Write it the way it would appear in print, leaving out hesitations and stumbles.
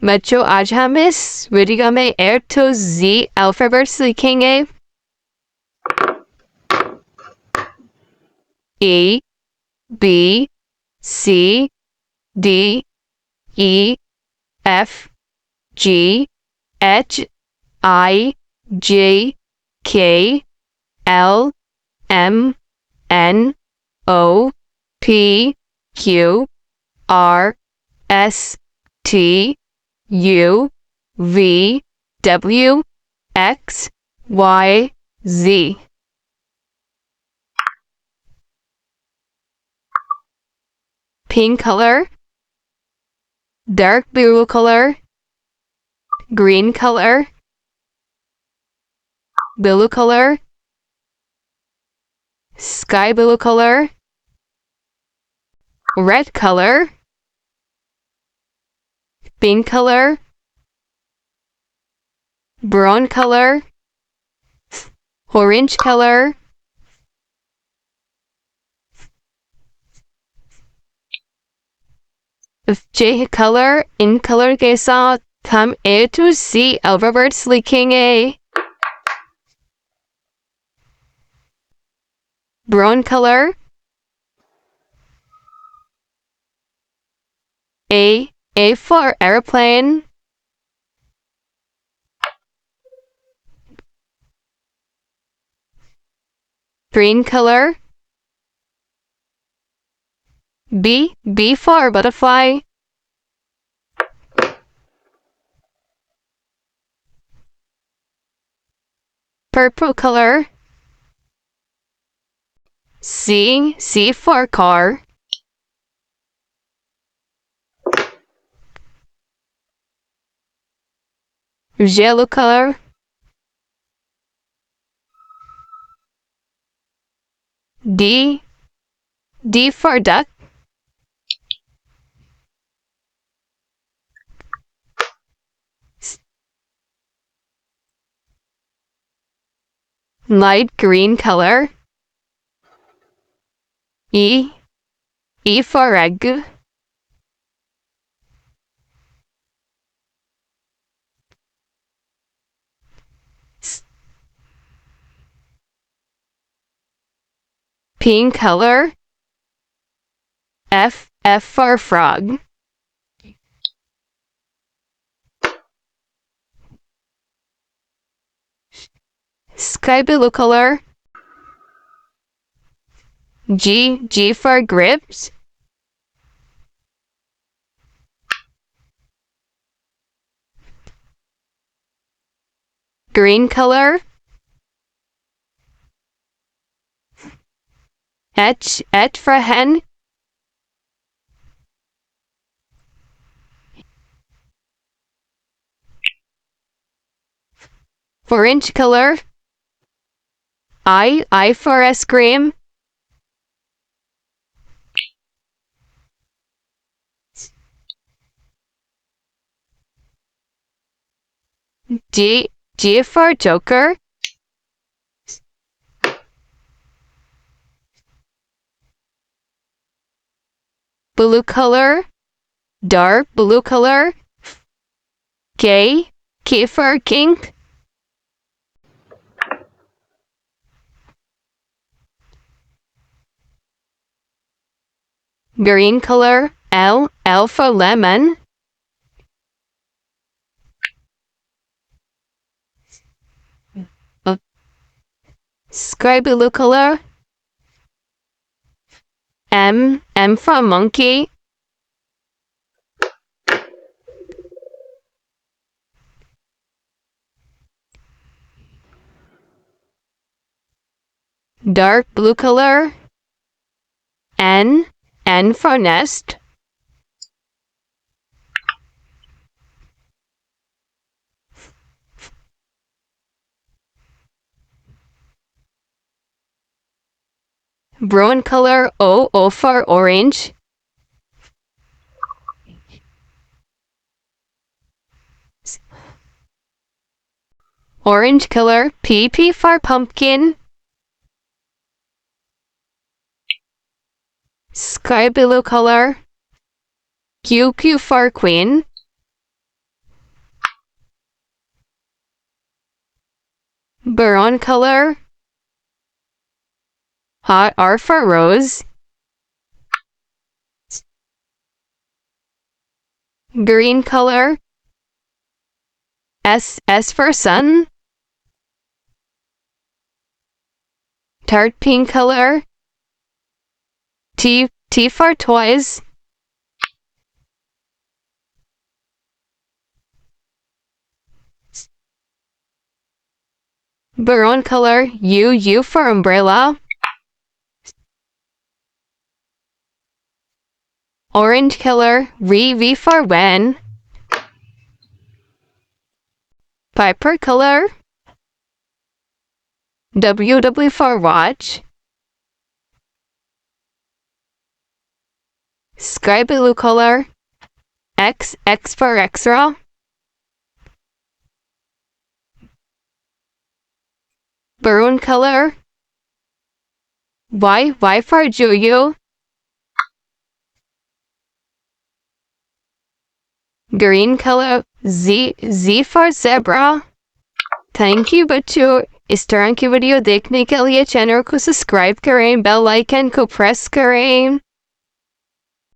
बच्चों आज हम इस वीडियो में A to Z अल्फाबेट्स लिखेंगे। A B C D E F G H I J K L M N O P Q R S T U V W X Y Z. Pink color, dark blue color, green color, blue color, sky blue color, red color, pink color, brown color, orange color, J color, in color के साथ हम A to Z alphabets लिखेंगे। Brown color, A for airplane, green color, B for butterfly, purple color, C for car, yellow color, D for duck, light green color, E for egg, pink color, F for frog, sky blue color, G for grips, green color, H for hen, orange color, I for ice cream, G for joker, blue color, dark blue color, K for king, green color, L for lemon, sky blue color, M for monkey, dark blue color, N for nest, brown color, O for orange, orange color, P for pumpkin, sky blue color, Q for queen, Brown color. R for rose. Green color. S for sun. Tart pink color. T for toys. Brown color. U for umbrella. Orange color. V for when. Piper color. W for watch. Sky blue color. X for extra. Maroon color. Y for Juju. Green color. Z for zebra. Thank you बच्चों, इस तरह की video देखने के लिए channel को subscribe करें, bell icon को प्रेस करें।